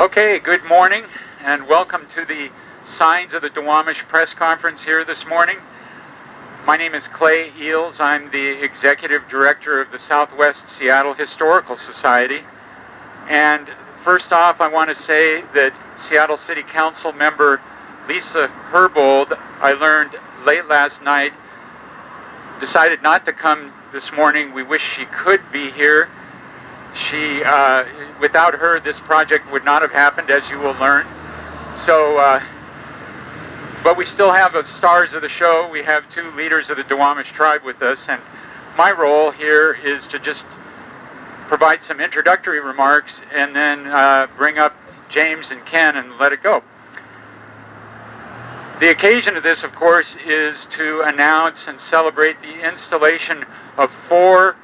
Okay, good morning and welcome to the Signs of the Duwamish press conference here this morning. My name is Clay Eals. I'm the Executive Director of the Southwest Seattle Historical Society. And first off, I want to say that Seattle City Council member Lisa Herbold, I learned late last night, decided not to come this morning. We wish she could be here. Without her, this project would not have happened, as you will learn. So, but we still have the stars of the show. We have two leaders of the Duwamish Tribe with us, and my role here is to just provide some introductory remarks and then bring up James and Ken and let it go. The occasion of this, of course, is to announce and celebrate the installation of 4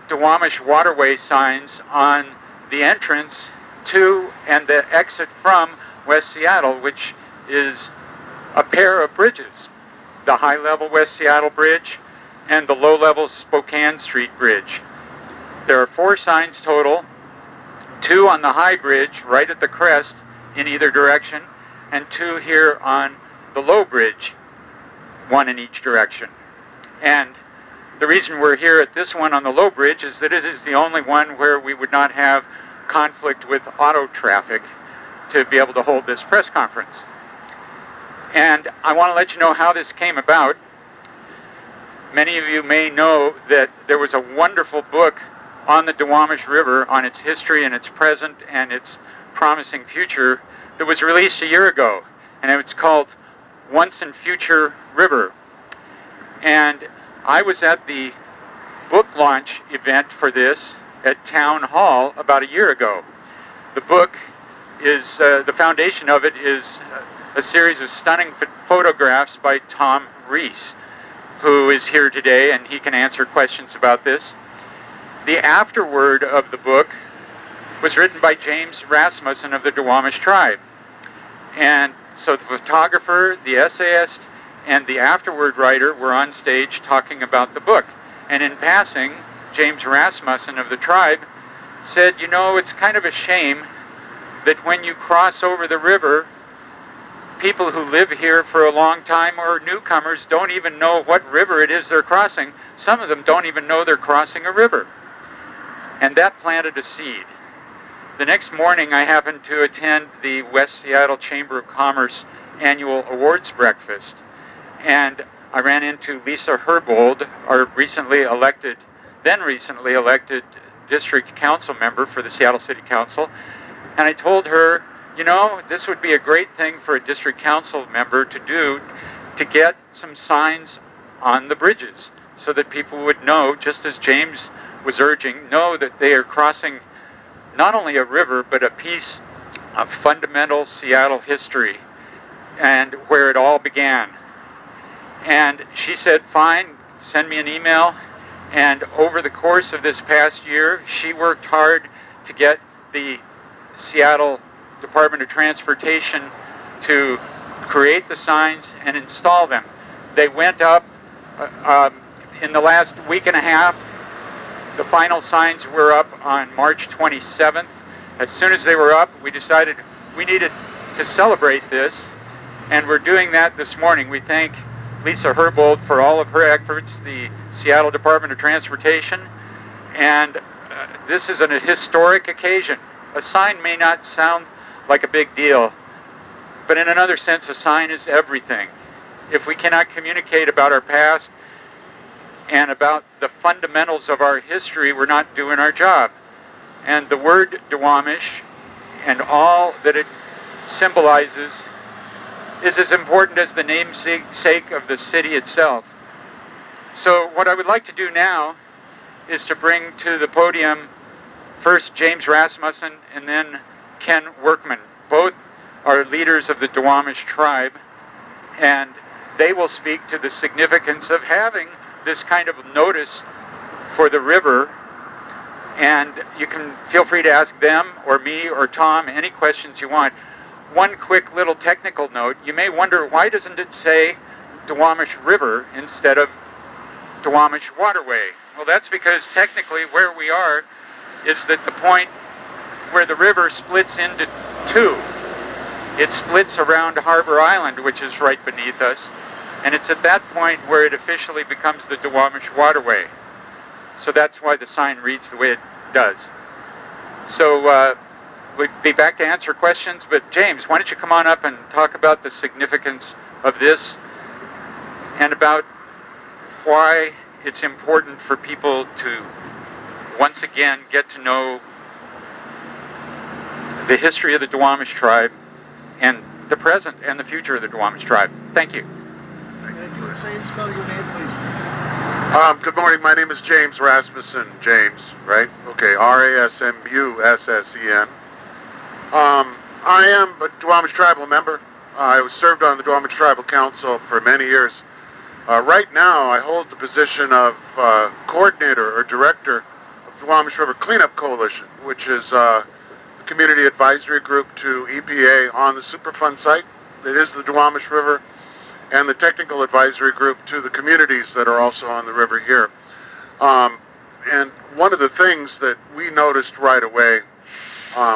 Duwamish Waterway signs on the entrance to and the exit from West Seattle, which is a pair of bridges, the high-level West Seattle Bridge and the low-level Spokane Street Bridge. There are 4 signs total, 2 on the high bridge right at the crest in either direction, and 2 here on the low bridge, 1 in each direction. And the reason we're here at this one on the low bridge is that it is the only one where we would not have conflict with auto traffic to be able to hold this press conference. And I want to let you know how this came about. Many of you may know that there was a wonderful book on the Duwamish River, on its history and its present and its promising future, that was released a year ago, and it's called Once and Future River. And I was at the book launch event for this at Town Hall about a year ago. The book is, the foundation of it is a series of stunning photographs by Tom Reese, who is here today, and he can answer questions about this. The afterword of the book was written by James Rasmussen of the Duwamish Tribe. And so the photographer, the essayist, and the afterword writer were on stage talking about the book. And in passing, James Rasmussen of the tribe said, you know, it's kind of a shame that when you cross over the river, people who live here for a long time or newcomers don't even know what river it is they're crossing. Some of them don't even know they're crossing a river. And that planted a seed. The next morning, I happened to attend the West Seattle Chamber of Commerce annual awards breakfast. And I ran into Lisa Herbold, our then recently elected district council member for the Seattle City Council. And I told her, you know, this would be a great thing for a district council member to do, to get some signs on the bridges so that people would know, just as James was urging, know that they are crossing not only a river, but a piece of fundamental Seattle history and where it all began. And she said, fine, send me an email. And over the course of this past year, she worked hard to get the Seattle Department of Transportation to create the signs and install them. They went up in the last week and a half. The final signs were up on March 27th. As soon as they were up, we decided we needed to celebrate this, and we're doing that this morning. We thank Lisa Herbold for all of her efforts, the Seattle Department of Transportation, and this is a historic occasion. A sign may not sound like a big deal, but in another sense, a sign is everything. If we cannot communicate about our past and about the fundamentals of our history, we're not doing our job. And the word Duwamish and all that it symbolizes is as important as the namesake of the city itself. So what I would like to do now is to bring to the podium first James Rasmussen and then Ken Workman. Both are leaders of the Duwamish Tribe, and they will speak to the significance of having this kind of notice for the river. And you can feel free to ask them or me or Tom any questions you want. One quick little technical note, you may wonder, why doesn't it say Duwamish River instead of Duwamish Waterway? Well, that's because technically where we are is that the point where the river splits into two. It splits around Harbor Island, which is right beneath us, and it's at that point where it officially becomes the Duwamish Waterway. So that's why the sign reads the way it does. So we'll be back to answer questions, but James, why don't you come on up and talk about the significance of this and about why it's important for people to once again get to know the history of the Duwamish Tribe and the present and the future of the Duwamish Tribe. Thank you. And if you would say and spell your name, please. Good morning. My name is James Rasmussen. James, right? Okay, Rasmussen. I am a Duwamish Tribal member. I was served on the Duwamish Tribal Council for many years. Right now, I hold the position of coordinator or director of Duwamish River Cleanup Coalition, which is a community advisory group to EPA on the Superfund site. It is the Duwamish River, and the technical advisory group to the communities that are also on the river here. And one of the things that we noticed right away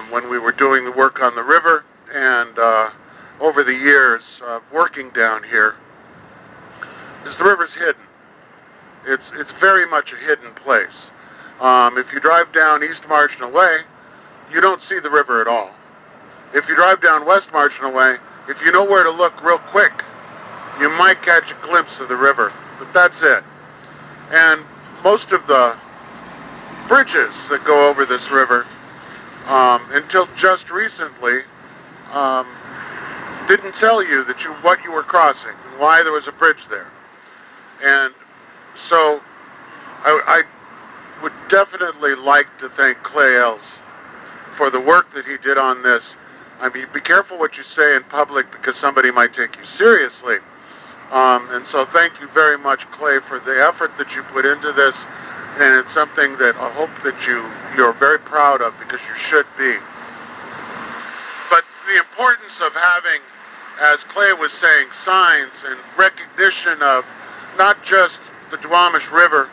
when we were doing the work on the river and over the years of working down here is the river's hidden. It's very much a hidden place. If you drive down East Marginal Way, you don't see the river at all. If you drive down West Marginal Way, if you know where to look real quick, you might catch a glimpse of the river, but that's it. And most of the bridges that go over this river, until just recently, didn't tell you that what you were crossing and why there was a bridge there. And so I would definitely like to thank Clay Eals for the work that he did on this. I mean, be careful what you say in public because somebody might take you seriously. And so thank you very much, Clay, for the effort that you put into this. And it's something that I hope that you're very proud of, because you should be. But the importance of having, as Clay was saying, signs and recognition of not just the Duwamish River,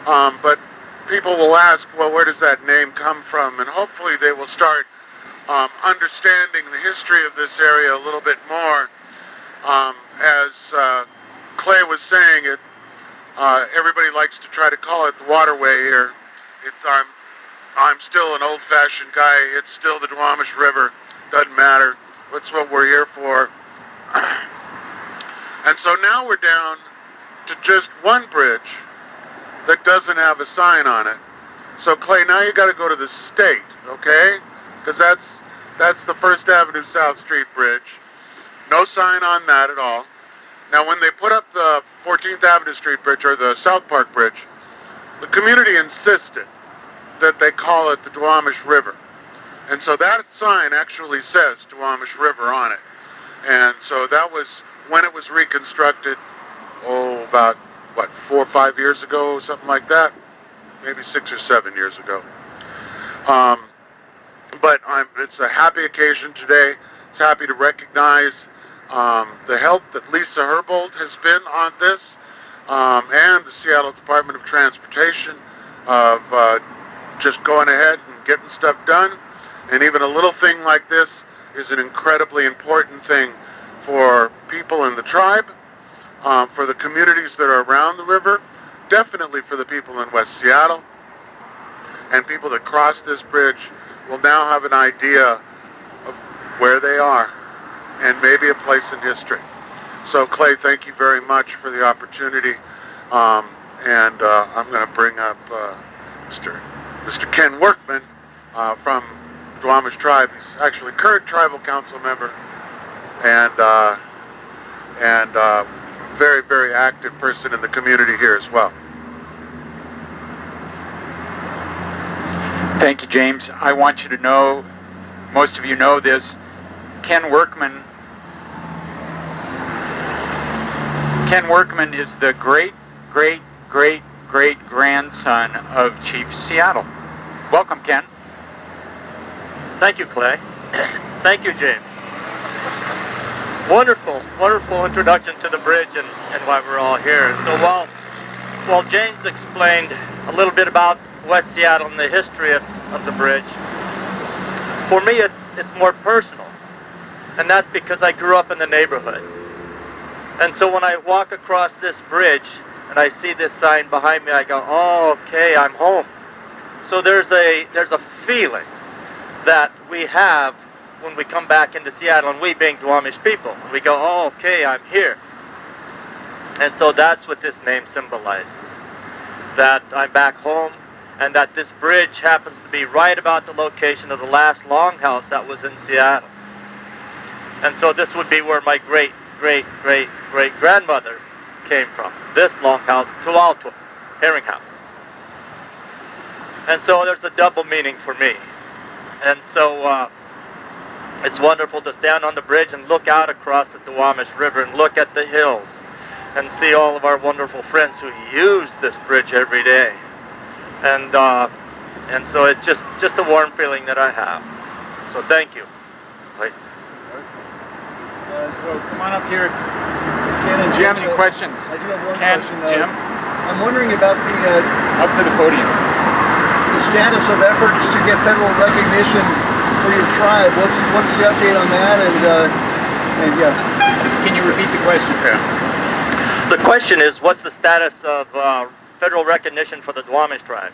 but people will ask, well, where does that name come from? And hopefully they will start understanding the history of this area a little bit more. As Clay was saying, everybody likes to try to call it the waterway here. I'm still an old-fashioned guy. It's still the Duwamish River. Doesn't matter. That's what we're here for. And so now we're down to just one bridge that doesn't have a sign on it. So Clay, now you got to go to the state, okay? Because that's the 1st Avenue South Street Bridge. No sign on that at all. Now, when they put up the 14th Avenue Street Bridge, or the South Park Bridge, the community insisted that they call it the Duwamish River. And so that sign actually says Duwamish River on it. And so that was when it was reconstructed, about, 4 or 5 years ago, something like that? Maybe 6 or 7 years ago. But it's a happy occasion today. It's happy to recognize the help that Lisa Herbold has been on this, and the Seattle Department of Transportation of just going ahead and getting stuff done. And even a little thing like this is an incredibly important thing for people in the tribe, for the communities that are around the river, definitely for the people in West Seattle, and people that cross this bridge will now have an idea of where they are and maybe a place in history. So Clay, thank you very much for the opportunity. I'm going to bring up Mr. Ken Workman from Duwamish Tribe. He's actually current tribal council member and very, very active person in the community here as well. Thank you, James. I want you to know, most of you know this, Ken Workman is the great-great-great-great-grandson of Chief Seattle. Welcome, Ken. Thank you, Clay. Thank you, James. Wonderful, wonderful introduction to the bridge and why we're all here. And so while James explained a little bit about West Seattle and the history of the bridge, For me, it's more personal, and that's because I grew up in the neighborhood. And so when I walk across this bridge and I see this sign behind me, I go, oh, okay, I'm home. So there's a feeling that we have when we come back into Seattle, and we being Duwamish people, we go, oh, okay, I'm here. And so that's what this name symbolizes, that I'm back home, and that this bridge happens to be right about the location of the last longhouse that was in Seattle. And so this would be where my great-great-great-grandmother came from, this longhouse, Tulaltua, Herring House. And so there's a double meaning for me. And so it's wonderful to stand on the bridge and look out across the Duwamish River and look at the hills and see all of our wonderful friends who use this bridge every day. And so it's just a warm feeling that I have. So thank you. Wait. So come on up here. Ken and Do you have any questions? I do have one Ken, question. Jim? I'm wondering about Up to the podium. the status of efforts to get federal recognition for your tribe. What's the update on that? And yeah. Can you repeat the question? Yeah. The question is, what's the status of federal recognition for the Duwamish Tribe?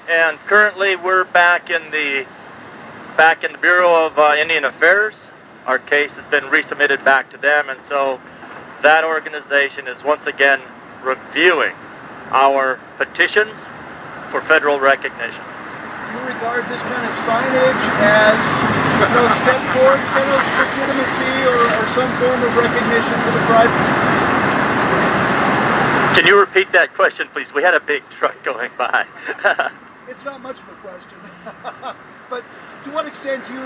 And currently we're back in the Bureau of Indian Affairs. Our case has been resubmitted back to them, and so that organization is once again reviewing our petitions for federal recognition. Do you regard this kind of signage as a step toward kind of legitimacy or some form of recognition for the tribe? Can you repeat that question, please? We had a big truck going by. It's not much of a question, but to what extent do you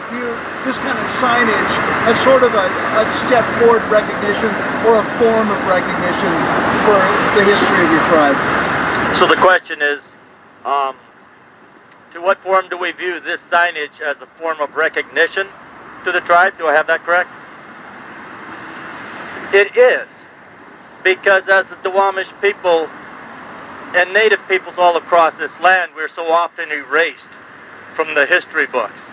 view this kind of signage as sort of a step toward recognition or a form of recognition for the history of your tribe? So the question is, to what form do we view this signage as a form of recognition to the tribe? Do I have that correct? It is, because as the Duwamish people and Native peoples all across this land, we're so often erased from the history books.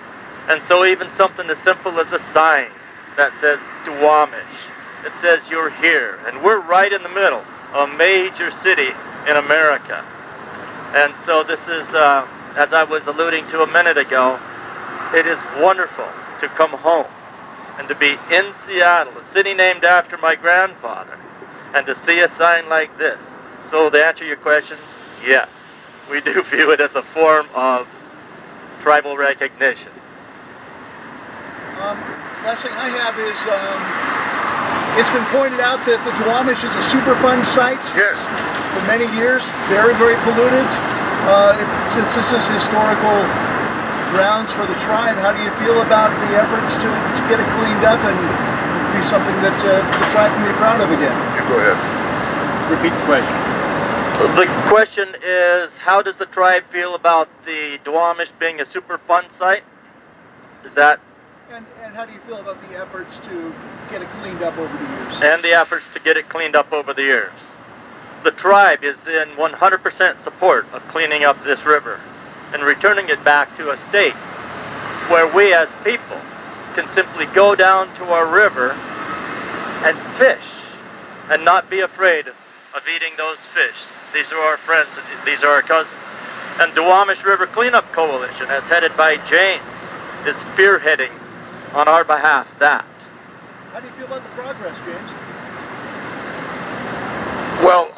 And so even something as simple as a sign that says Duwamish, it says you're here, and we're right in the middle of a major city in America. And so this is, as I was alluding to a minute ago, it is wonderful to come home and to be in Seattle, a city named after my grandfather, and to see a sign like this. So to answer your question, yes, we do view it as a form of tribal recognition. Last thing I have is, it's been pointed out that the Duwamish is a Superfund site. Yes. For many years, very, very polluted. Since this is historical grounds for the tribe, how do you feel about the efforts to get it cleaned up and be something that the tribe can be proud of again? You go ahead. Repeat the question. The question is, how does the tribe feel about the Duwamish being a Superfund site? Is that? And how do you feel about the efforts to get it cleaned up over the years? And the efforts to get it cleaned up over the years. The tribe is in 100% support of cleaning up this river and returning it back to a state where we as people can simply go down to our river and fish and not be afraid of eating those fish. These are our friends, these are our cousins. And Duwamish River Cleanup Coalition, as headed by James, is spearheading on our behalf that. How do you feel about the progress, James? Well,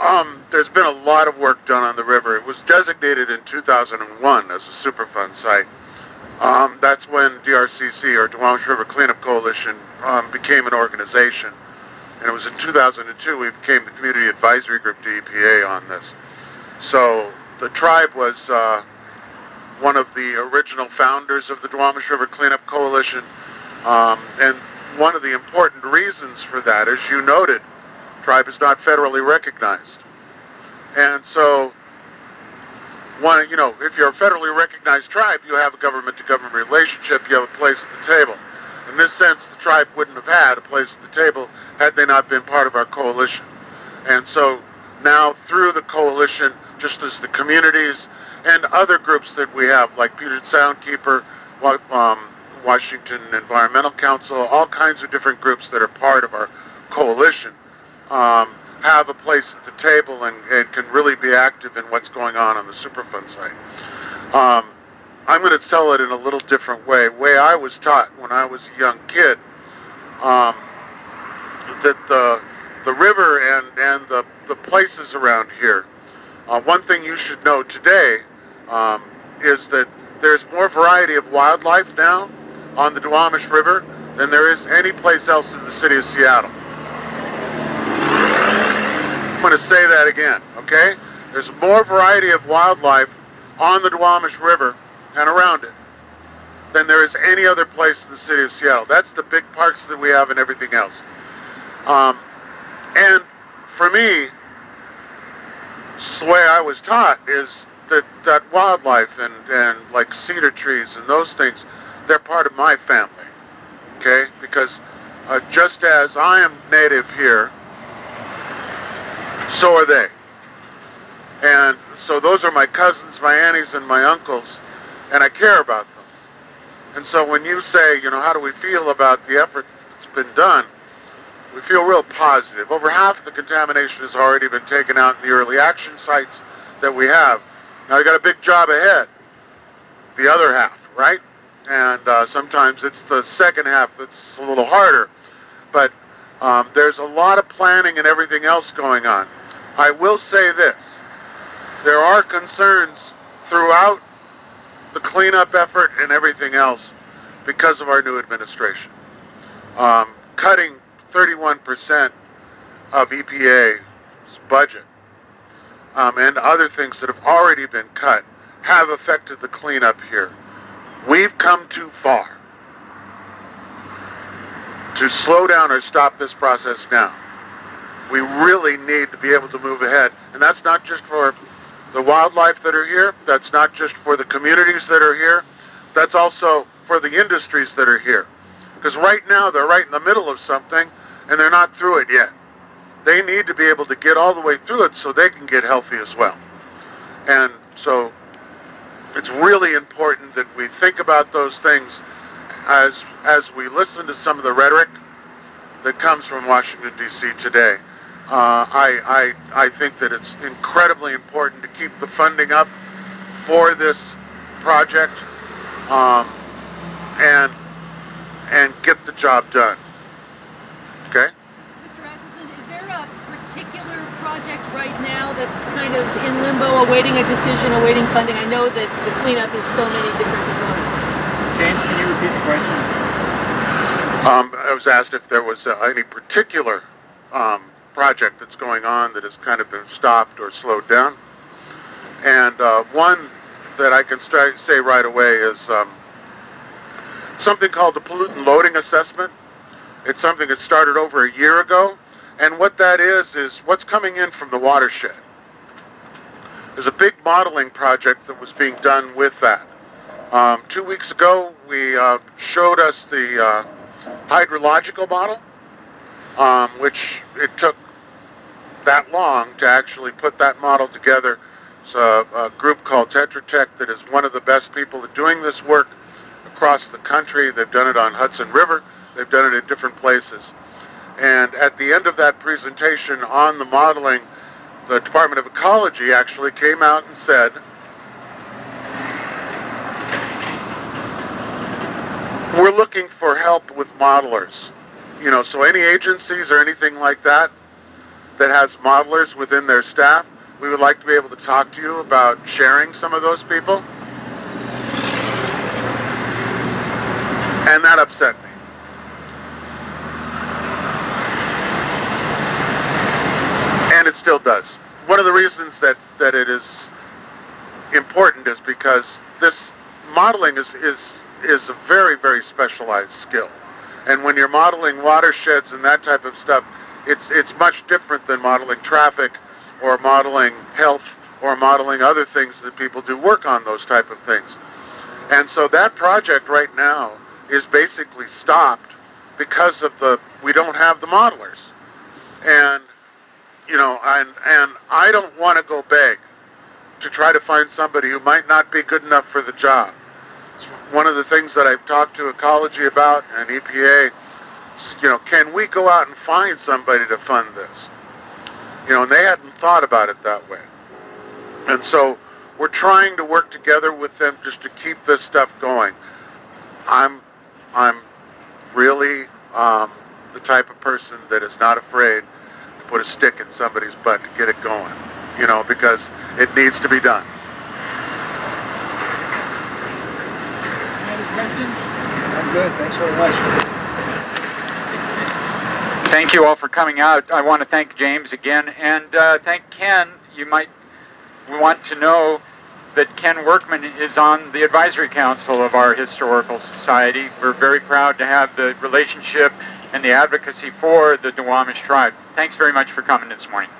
there's been a lot of work done on the river. It was designated in 2001 as a Superfund site. That's when DRCC, or Duwamish River Cleanup Coalition, became an organization. And it was in 2002 we became the Community Advisory Group to EPA on this. So the tribe was one of the original founders of the Duwamish River Cleanup Coalition. And one of the important reasons for that, as you noted, tribe is not federally recognized. And so, if you're a federally recognized tribe, you have a government-to-government relationship, you have a place at the table. In this sense, the tribe wouldn't have had a place at the table had they not been part of our coalition. And so now through the coalition, just as the communities and other groups that we have, like Puget Sound Keeper, Washington Environmental Council, all kinds of different groups that are part of our coalition have a place at the table and can really be active in what's going on the Superfund site. I'm going to tell it in a little different way. The way I was taught when I was a young kid, that the river and the places around here, one thing you should know today is that there's more variety of wildlife now on the Duwamish River than there is any place else in the city of Seattle. I'm going to say that again, okay? There's more variety of wildlife on the Duwamish River and around it than there is any other place in the city of Seattle. That's the big parks that we have and everything else. And for me, the way I was taught is that wildlife and like cedar trees and those things, they're part of my family, okay? Because just as I am native here, so are they. And so those are my cousins, my aunties, and my uncles, and I care about them. And so when you say, you know, how do we feel about the effort that's been done, we feel real positive. Over half the contamination has already been taken out in the early action sites that we have. Now we got a big job ahead, the other half, right? And sometimes it's the second half that's a little harder. But there's a lot of planning and everything else going on. I will say this, there are concerns throughout the cleanup effort and everything else because of our new administration. Cutting 31% of EPA's budget and other things that have already been cut have affected the cleanup here. We've come too far to slow down or stop this process now. We really need to be able to move ahead. And that's not just for the wildlife that are here, that's not just for the communities that are here, that's also for the industries that are here. Because right now they're right in the middle of something and they're not through it yet. They need to be able to get all the way through it so they can get healthy as well. And so it's really important that we think about those things as we listen to some of the rhetoric that comes from Washington, D.C. today. I think that it's incredibly important to keep the funding up for this project and get the job done. Okay? Mr. Rasmussen, is there a particular project right now that's kind of in limbo, awaiting a decision, awaiting funding? I know that the cleanup is so many different components. James, can you repeat the question? I was asked if there was any particular project that's going on that has kind of been stopped or slowed down. And one that I can say right away is something called the pollutant loading assessment. It's something that started over a year ago. And what that is what's coming in from the watershed. There's a big modeling project that was being done with that. 2 weeks ago, we showed us the hydrological model, which it took that long to actually put that model together. It's a group called Tetra Tech that is one of the best people at doing this work across the country. They've done it on Hudson River. They've done it in different places. And at the end of that presentation on the modeling, the Department of Ecology actually came out and said, we're looking for help with modelers. You know, so any agencies or anything like that that has modelers within their staff, we would like to be able to talk to you about sharing some of those people. And that upset me. And it still does. One of the reasons that it is important is because this modeling is a very, very specialized skill. And when you're modeling watersheds and that type of stuff, it's much different than modeling traffic or modeling health or modeling other things that people do work on, those type of things. And so that project right now is basically stopped because of we don't have the modelers. And you know, and I don't want to go beg to try to find somebody who might not be good enough for the job. It's one of the things that I've talked to Ecology about and EPA. You know, can we go out and find somebody to fund this? You know, and they hadn't thought about it that way. And so we're trying to work together with them just to keep this stuff going. I'm really the type of person that is not afraid to put a stick in somebody's butt to get it going, you know, because it needs to be done. Any other questions? I'm good. Thanks very much. Thank you all for coming out. I want to thank James again, and thank Ken. You might want to know that Ken Workman is on the advisory council of our historical society. We're very proud to have the relationship and the advocacy for the Duwamish tribe. Thanks very much for coming this morning.